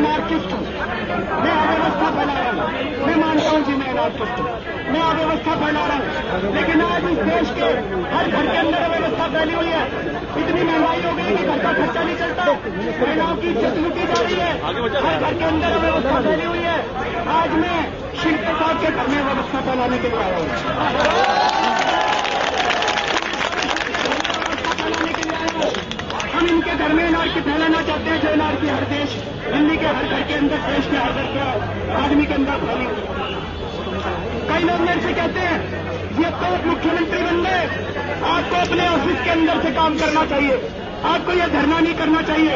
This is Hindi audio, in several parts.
अनार्किस्ट हूँ, मैं अव्यवस्था फैला रहा हूँ। मैं मानता हूँ कि मैं अनार्किस्ट हूँ, मैं अव्यवस्था फैला रहा हूँ, लेकिन आज इस देश के हर घर के अंदर अव्यवस्था फैली हुई है। इतनी महंगाई हो गई कि घर का खर्चा नहीं चलता, महिलाओं की इज्जत लूटी जा रही है, हर घर के अंदर अव्यवस्था फैली हुई है। आज मैं शिंदे साहब के घर में व्यवस्था फैलाने के लिए आया हूँ। हम इनके घर में एनआरकी फैलाना चाहते हैं, जो एनआरकी हर देश, दिल्ली के हर घर के अंदर, देश के हर घर के आदमी के अंदर फैली हुई। कई लोग मेरे से कहते हैं ये तो मुख्यमंत्री बन गए, आपको अपने ऑफिस के अंदर से काम करना चाहिए, आपको ये धरना नहीं करना चाहिए।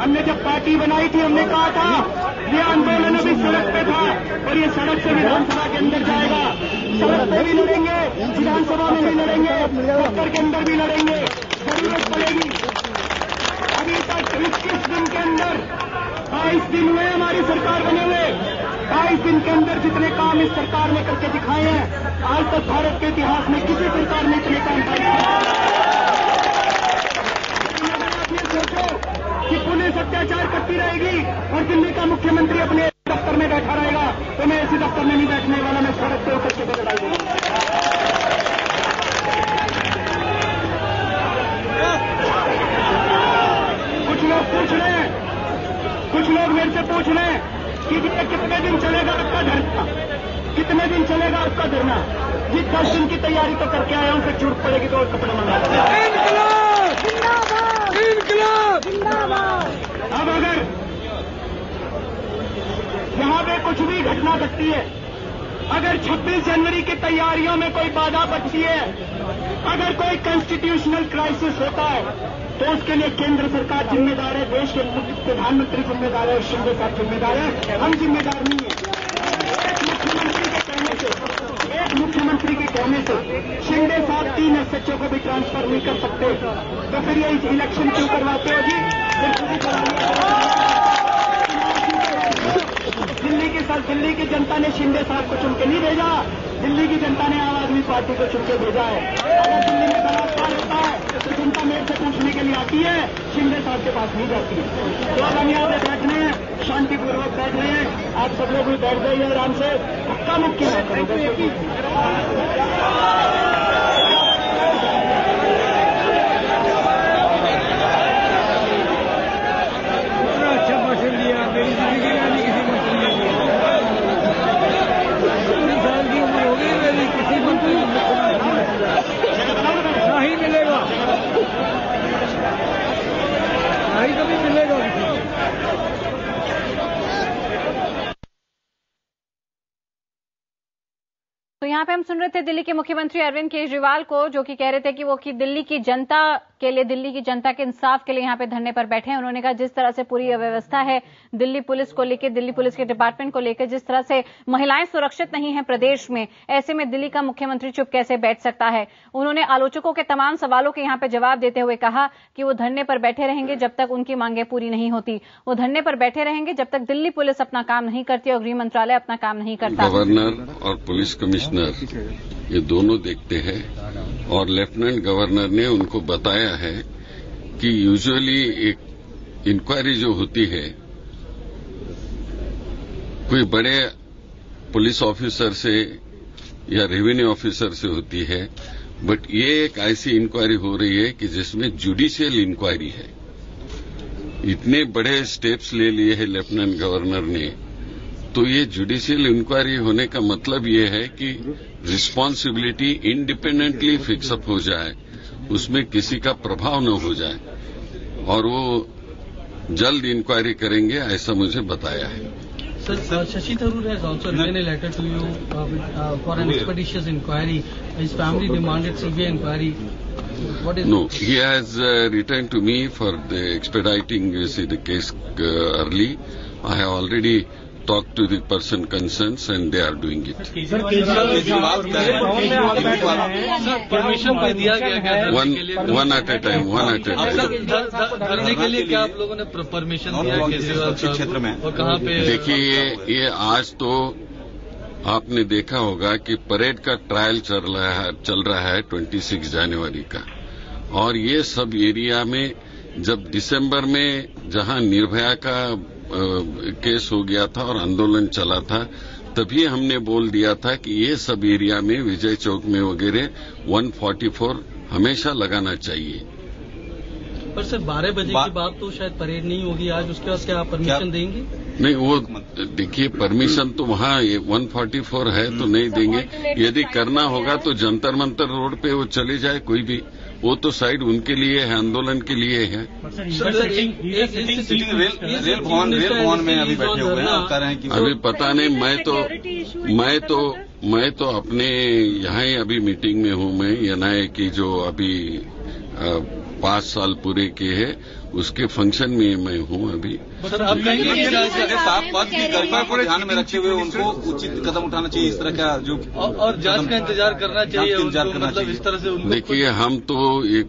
हमने जब पार्टी बनाई थी हमने कहा था ये आंदोलन अभी सड़क पे था और ये सड़क से विधानसभा के अंदर जाएगा। सड़क पे भी लड़ेंगे, विधानसभा में भी लड़ेंगे, दफ्तर के अंदर भी लड़ेंगे, जरूरत पड़ेगी। अभी तक 21 दिन के अंदर 22 दिन हुए हमारी सरकार बने हुए, 22 दिन के अंदर जितने काम इस सरकार ने करके दिखाए हैं, आज तक भारत के इतिहास में किसी सरकार ने इतने काम किए। सोचो कि पुलिस अत्याचार करती रहेगी और दिल्ली का मुख्यमंत्री अपने दफ्तर में बैठा रहेगा, तो मैं इसी दफ्तर में नहीं बैठने वाला, मैं सड़क पे उतर के लड़ाई लड़ूंगा। कुछ लोग पूछ रहे हैं, कुछ लोग मेरे से पूछ रहे हैं कि ये कितने दिन चलेगा आपका धरना, कितने दिन चलेगा आपका धरना। जी 10 दिन की तैयारी तो करके आया हूं, फिर छूट पड़ेगी तो और कपड़े मंगा। अब अगर यहां पे कुछ भी घटना घटती है, अगर 26 जनवरी की तैयारियों में कोई बाधा बचती है, अगर कोई कॉन्स्टिट्यूशनल क्राइसिस होता है, तो उसके लिए केंद्र सरकार जिम्मेदार है, देश के प्रधानमंत्री जिम्मेदार है, शिंदे साहब जिम्मेदार है, हम जिम्मेदार नहीं है। एक मुख्यमंत्री के कहने से शिंदे साहब 3 एसएचओ को भी ट्रांसफर नहीं कर सकते, तो फिर ये इलेक्शन क्यों करवाते हो जी? दिल्ली की जनता ने शिंदे साहब को चुन के नहीं भेजा, दिल्ली की जनता ने आम आदमी पार्टी को चुन के भेजा है। अगर दिल्ली में बलात्कार होता है तो जनता मेरे से पूछने के लिए आती है, शिंदे साहब के पास नहीं जाती है। तो अब हम यहाँ पे बैठे हैं, शांतिपूर्वक बैठ रहे हैं, आप सब लोग भी बैठ जाइए आराम से। पक्का मुख्य अच्छा भाषण दिया, मेरी जिंदगी में नहीं किसी मंत्री ने दिया। 3 साल की उम्र हो गई मेरी, किसी मंत्री नहीं मिलेगा, नहीं कभी मिलेगा किसी। तो यहाँ पे हम सुन रहे थे दिल्ली के मुख्यमंत्री अरविंद केजरीवाल को, जो कि कह रहे थे कि वो दिल्ली की जनता के लिए, दिल्ली की जनता के इंसाफ के लिए यहाँ पे धरने पर बैठे हैं। उन्होंने कहा जिस तरह से पूरी अव्यवस्था है दिल्ली पुलिस को लेकर, दिल्ली पुलिस के डिपार्टमेंट को लेकर, जिस तरह से महिलाएं सुरक्षित नहीं है प्रदेश में, ऐसे में दिल्ली का मुख्यमंत्री चुप कैसे बैठ सकता है। उन्होंने आलोचकों के तमाम सवालों के यहाँ पे जवाब देते हुए कहा कि वो धरने पर बैठे रहेंगे जब तक उनकी मांगे पूरी नहीं होती। वो धरने पर बैठे रहेंगे जब तक दिल्ली पुलिस अपना काम नहीं करती और गृह मंत्रालय अपना काम नहीं करता। गवर्नर और पुलिस कमिश्नर ये दोनों देखते हैं और लेफ्टिनेंट गवर्नर ने उनको बताया है कि यूजुअली एक इंक्वायरी जो होती है कोई बड़े पुलिस ऑफिसर से या रेवेन्यू ऑफिसर से होती है, बट ये एक ऐसी इंक्वायरी हो रही है कि जिसमें जुडिशियल इंक्वायरी है। इतने बड़े स्टेप्स ले लिए हैं लेफ्टिनेंट गवर्नर ने, तो ये जुडिशियल इंक्वायरी होने का मतलब ये है कि रिस्पांसिबिलिटी इंडिपेंडेंटली फिक्सअप हो जाए, उसमें किसी का प्रभाव न हो जाए, और वो जल्द इंक्वायरी करेंगे ऐसा मुझे बताया है। Sir, Shashi Tharoor has also written a letter to you for an expeditious inquiry. His family demanded CBI inquiry. What is No, he has written to me for the expediting the case early. I have already talked to the person concerned and they are doing it. Sir permission पे दिया गया क्या? One at a time. धरने के लिए क्या आप लोगों ने परमिशन दिया केजरीवाल क्षेत्र में और कहाँ पे? देखिए, ये आज तो आपने देखा होगा कि परेड का ट्रायल चल रहा है 26 जनवरी का, और ये सब एरिया में जब दिसंबर में जहां निर्भया का केस हो गया था और आंदोलन चला था, तभी हमने बोल दिया था कि ये सब एरिया में विजय चौक में वगैरह 144 हमेशा लगाना चाहिए। पर सर 12 बजे के बाद तो शायद परेड नहीं होगी आज, उसके बाद क्या आप परमिशन देंगे? नहीं, वो देखिए परमिशन तो वहाँ 144 है तो नहीं देंगे। यदि करना होगा तो जंतर मंतर रोड पे वो चले जाए कोई भी, वो तो साइड उनके लिए है, आंदोलन के लिए है। रेल भवन में अभी बैठे हुए हैं, कह रहे हैं कि अभी पता नहीं, मैं तो अपने यहाँ ही अभी मीटिंग में हूँ। मैं एनआईए की जो अभी 5 साल पूरे किए हैं उसके फंक्शन में मैं हूँ अभी। सर अब साफ पद की गरिमा को ध्यान में रखे हुए उनको उचित कदम उठाना चाहिए, इस तरह का जो और जांच का इंतजार करना चाहिए, मतलब इस तरह से। देखिए हम तो ये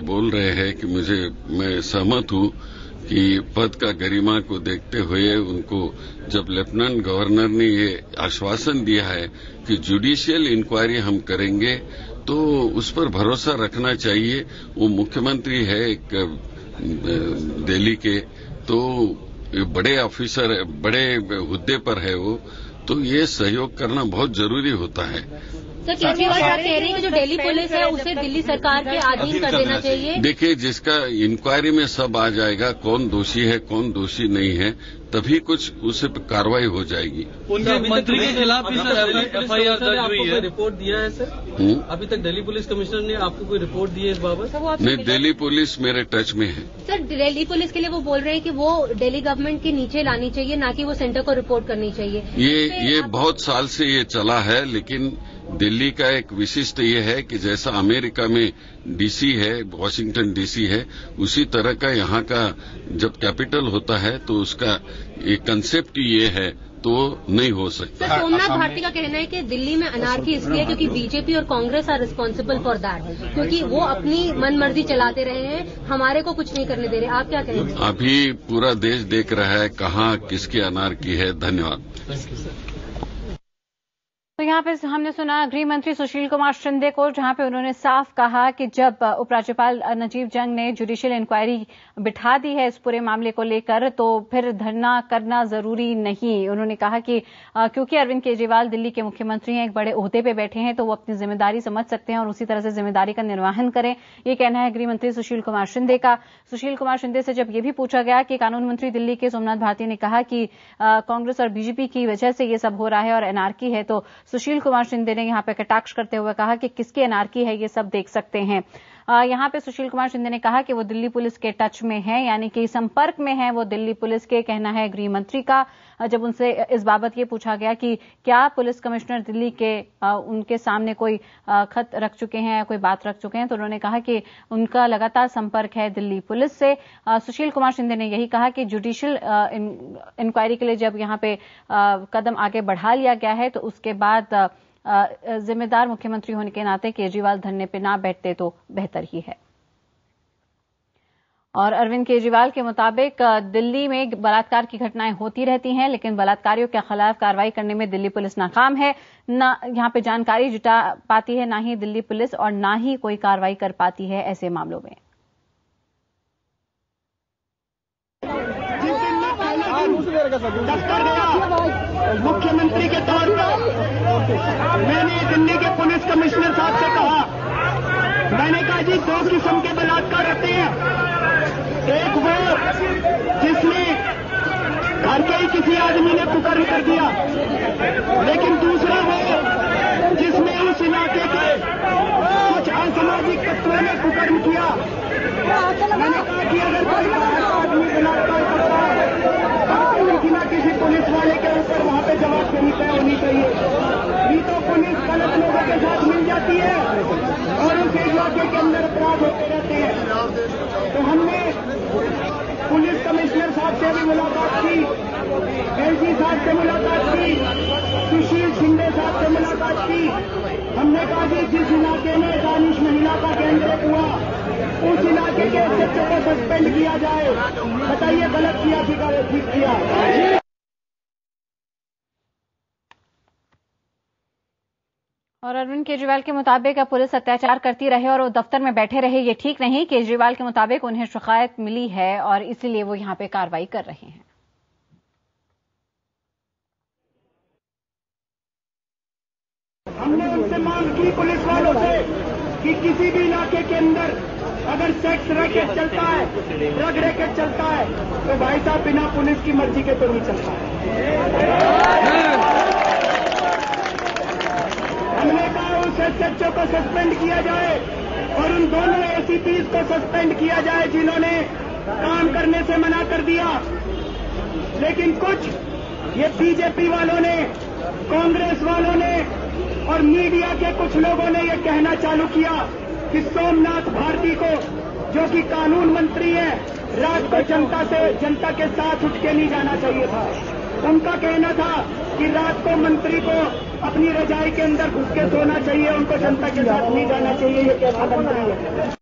बोल रहे हैं कि मैं सहमत हूँ कि पद का गरिमा को देखते हुए उनको, जब लेफ्टिनेंट गवर्नर ने ये आश्वासन दिया है कि जुडिशियल इंक्वायरी हम करेंगे तो उस पर भरोसा रखना चाहिए। वो मुख्यमंत्री है एक दिल्ली के, तो बड़े ऑफिसर है, बड़े हुद्दे पर है वो, तो ये सहयोग करना बहुत जरूरी होता है। सर केजरीवाल साहब कह रहे हैं कि जो दिल्ली पुलिस है उसे दिल्ली सरकार के अधीन कर देना चाहिए। देखिए जिसका इंक्वायरी में सब आ जाएगा, कौन दोषी है कौन दोषी नहीं है, तभी कुछ उसे कार्रवाई हो जाएगी। उनके मंत्री के खिलाफ भी सर एफआईआर दर्ज हुई है, रिपोर्ट दिया है सर? अभी तक दिल्ली पुलिस कमिश्नर ने आपको कोई रिपोर्ट दी है इस बाबत? नहीं, दिल्ली पुलिस मेरे टच में है। सर दिल्ली पुलिस के लिए वो बोल रहे हैं कि वो दिल्ली गवर्नमेंट के नीचे लानी चाहिए, ना कि वो सेंटर को रिपोर्ट करनी चाहिए। ये बहुत साल से ये चला है, लेकिन दिल्ली का एक विशिष्ट ये है कि जैसा अमेरिका में डीसी है, वॉशिंगटन डीसी है, उसी तरह का यहाँ का जब कैपिटल होता है तो उसका एक कंसेप्ट ये है, तो नहीं हो सकता। सर सोमनाथ भारती का कहना है कि दिल्ली में अनार्की इसलिए क्योंकि बीजेपी और Congress are responsible for that, क्योंकि वो अपनी मनमर्जी चलाते रहे हैं, हमारे को कुछ नहीं करने दे रहे। आप क्या कहेंगे? अभी पूरा देश देख रहा है कहाँ किसकी अनार्की है। धन्यवाद। तो यहाँ पे हमने सुना गृह मंत्री सुशील कुमार शिंदे को, जहां पे उन्होंने साफ कहा कि जब उपराज्यपाल नजीब जंग ने जुडिशियल इंक्वायरी बिठा दी है इस पूरे मामले को लेकर, तो फिर धरना करना जरूरी नहीं। उन्होंने कहा कि क्योंकि अरविंद केजरीवाल दिल्ली के मुख्यमंत्री हैं, एक बड़े ओहदे पे बैठे हैं, तो वो अपनी जिम्मेदारी समझ सकते हैं और उसी तरह से जिम्मेदारी का निर्वहन करें। ये कहना है गृह मंत्री सुशील कुमार शिंदे का। सुशील कुमार शिंदे से जब ये भी पूछा गया कि कानून मंत्री दिल्ली के सोमनाथ भारती ने कहा कि कांग्रेस और बीजेपी की वजह से ये सब हो रहा है और एनआरकी है, तो सुशील कुमार शिंदे ने यहां पे कटाक्ष करते हुए कहा कि किसकी एनआरकी है ये सब देख सकते हैं। यहां पे सुशील कुमार शिंदे ने कहा कि वो दिल्ली पुलिस के टच में है, यानी कि संपर्क में है वो दिल्ली पुलिस के, कहना है गृह मंत्री का। जब उनसे इस बाबत ये पूछा गया कि क्या पुलिस कमिश्नर दिल्ली के उनके सामने कोई खत रख चुके हैं या कोई बात रख चुके हैं, तो उन्होंने कहा कि उनका लगातार संपर्क है दिल्ली पुलिस से। सुशील कुमार शिंदे ने यही कहा कि जुडिशियल इंक्वायरी के लिए जब यहां पे कदम आगे बढ़ा लिया गया है, तो उसके बाद जिम्मेदार मुख्यमंत्री होने के नाते केजरीवाल धरने पे ना बैठते तो बेहतर ही है। और अरविंद केजरीवाल के मुताबिक दिल्ली में बलात्कार की घटनाएं होती रहती हैं, लेकिन बलात्कारियों के खिलाफ कार्रवाई करने में दिल्ली पुलिस नाकाम है। ना यहां पे जानकारी जुटा पाती है, ना ही दिल्ली पुलिस, और ना ही कोई कार्रवाई कर पाती है ऐसे मामलों में। मुख्यमंत्री के तौर पर मैंने दिल्ली के पुलिस कमिश्नर साहब से कहा, मैंने कहा जी 2 किस्म के बलात्कार होते हैं। एक वो जिसने घर के ही किसी आदमी ने कुकर्म कर दिया, लेकिन दूसरा वो जिसमें उस इलाके के कुछ असामाजिक तत्वों ने कुकर्म किया। मैंने कहा कि अगर कोई आदमी बलात्कार करता है किसी न किसी पुलिस वाले के ऊपर वहां पे जवाब देनी तय होनी चाहिए। नहीं तो पुलिस गलत लोगों के साथ मिल जाती है और उस इलाके के अंदर अपराध होते रहते हैं। तो हमने पुलिस कमिश्नर साहब से भी मुलाकात की, एलजी साहब से मुलाकात की, सुशील शिंदे साहब से मुलाकात की। हमने कहा कि जिस इलाके में दानिश महिला का गैंगरेप हुआ उस इलाके के एसएचओ को सस्पेंड किया जाए। बताइए गलत किया कि ठीक किया? और अरविंद केजरीवाल के मुताबिक अब पुलिस अत्याचार करती रहे और वो दफ्तर में बैठे रहे, ये ठीक नहीं। केजरीवाल के मुताबिक उन्हें शिकायत मिली है और इसीलिए वो यहां पे कार्रवाई कर रहे हैं। हमने उनसे मांग की पुलिस वालों से कि किसी भी इलाके के अंदर अगर सेक्स रैकेट चलता है, ड्रग रैकेट चलता है, तो भाई साहब बिना पुलिस की मर्जी के तो नहीं चलता है। हमने कहा उस एसएचओ को सस्पेंड किया जाए और उन दोनों एसीपीज को सस्पेंड किया जाए जिन्होंने काम करने से मना कर दिया। लेकिन कुछ ये बीजेपी वालों ने, कांग्रेस वालों ने और मीडिया के कुछ लोगों ने ये कहना चालू किया कि सोमनाथ भारती को, जो कि कानून मंत्री है, रात को जनता के साथ उठ के नहीं जाना चाहिए था। उनका कहना था कि रात को मंत्री को अपनी रजाई के अंदर घुस के सोना चाहिए, उनको जनता के साथ नहीं जाना चाहिए। ये कैसा मंत्री है?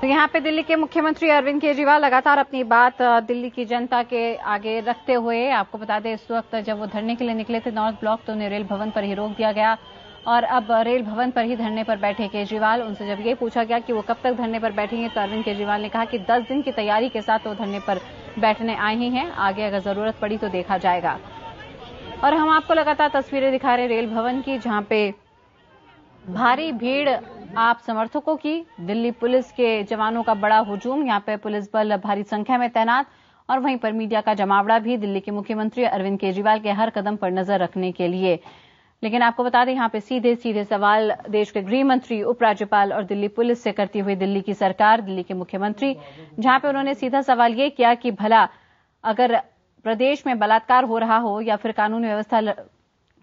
तो यहाँ पे दिल्ली के मुख्यमंत्री अरविंद केजरीवाल लगातार अपनी बात दिल्ली की जनता के आगे रखते हुए, आपको बता दें इस वक्त जब वो धरने के लिए निकले थे नॉर्थ ब्लॉक, तो उन्हें रेल भवन पर ही रोक दिया गया और अब रेल भवन पर ही धरने पर बैठे केजरीवाल। उनसे जब ये पूछा गया कि वो कब तक धरने पर बैठेंगे, तो अरविंद केजरीवाल ने कहा कि 10 दिन की तैयारी के साथ वो धरने पर बैठने आए ही हैं, आगे अगर जरूरत पड़ी तो देखा जाएगा। और हम आपको लगातार तस्वीरें दिखा रहे रेल भवन की, जहां पे भारी भीड़ आप समर्थकों की, दिल्ली पुलिस के जवानों का बड़ा हुजूम, यहां पे पुलिस बल भारी संख्या में तैनात और वहीं पर मीडिया का जमावड़ा भी दिल्ली के मुख्यमंत्री अरविंद केजरीवाल के हर कदम पर नजर रखने के लिए। लेकिन आपको बता दें यहां पे सीधे सीधे सवाल देश के गृह मंत्री, उपराज्यपाल और दिल्ली पुलिस से करती हुई दिल्ली की सरकार, दिल्ली के मुख्यमंत्री, जहां पे उन्होंने सीधा सवाल ये किया कि भला अगर प्रदेश में बलात्कार हो रहा हो या फिर कानून व्यवस्था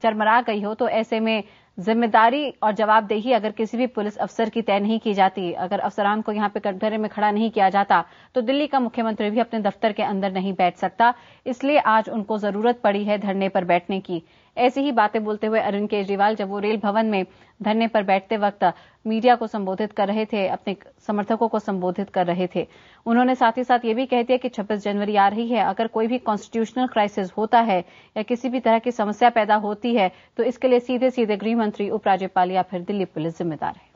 चरमरा गई हो, तो ऐसे में जिम्मेदारी और जवाबदेही अगर किसी भी पुलिस अफसर की तय नहीं की जाती, अगर अफसरान को यहां पे कटघरे में खड़ा नहीं किया जाता, तो दिल्ली का मुख्यमंत्री भी अपने दफ्तर के अंदर नहीं बैठ सकता। इसलिए आज उनको जरूरत पड़ी है धरने पर बैठने की। ऐसी ही बातें बोलते हुए अरविंद केजरीवाल जब वो रेल भवन में धरने पर बैठते वक्त मीडिया को संबोधित कर रहे थे, अपने समर्थकों को संबोधित कर रहे थे, उन्होंने साथ ही साथ ये भी कह दिया कि 26 जनवरी आ रही है, अगर कोई भी कॉन्स्टिट्यूशनल क्राइसिस होता है या किसी भी तरह की समस्या पैदा होती है, तो इसके लिए सीधे सीधे गृह मंत्री, उपराज्यपाल या फिर दिल्ली पुलिस जिम्मेदार है।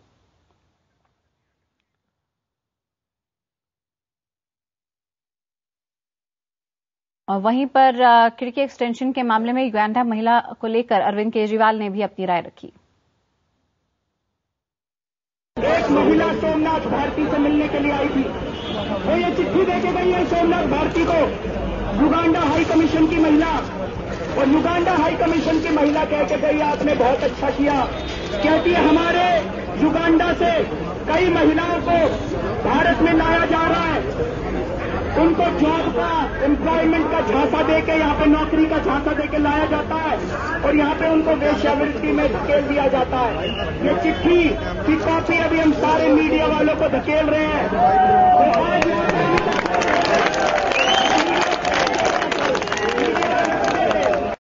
और वहीं पर खिड़की एक्सटेंशन के मामले में युगांडा महिला को लेकर अरविंद केजरीवाल ने भी अपनी राय रखी। एक महिला सोमनाथ भारती से मिलने के लिए आई थी, वो ये चिट्ठी देके गई है सोमनाथ भारती को, युगांडा हाई कमीशन की महिला, और युगांडा हाई कमीशन की महिला कह के गई आपने बहुत अच्छा किया। कहती है हमारे युगांडा से कई महिलाओं को भारत में लाया जा रहा है, उनको जॉब का, एम्प्लॉयमेंट का झांसा देके, यहाँ पे नौकरी का झांसा देके लाया जाता है और यहाँ पे उनको वेश्यावृत्ति में धकेल दिया जाता है। ये चिट्ठी की कॉपी अभी हम सारे मीडिया वालों को धकेल रहे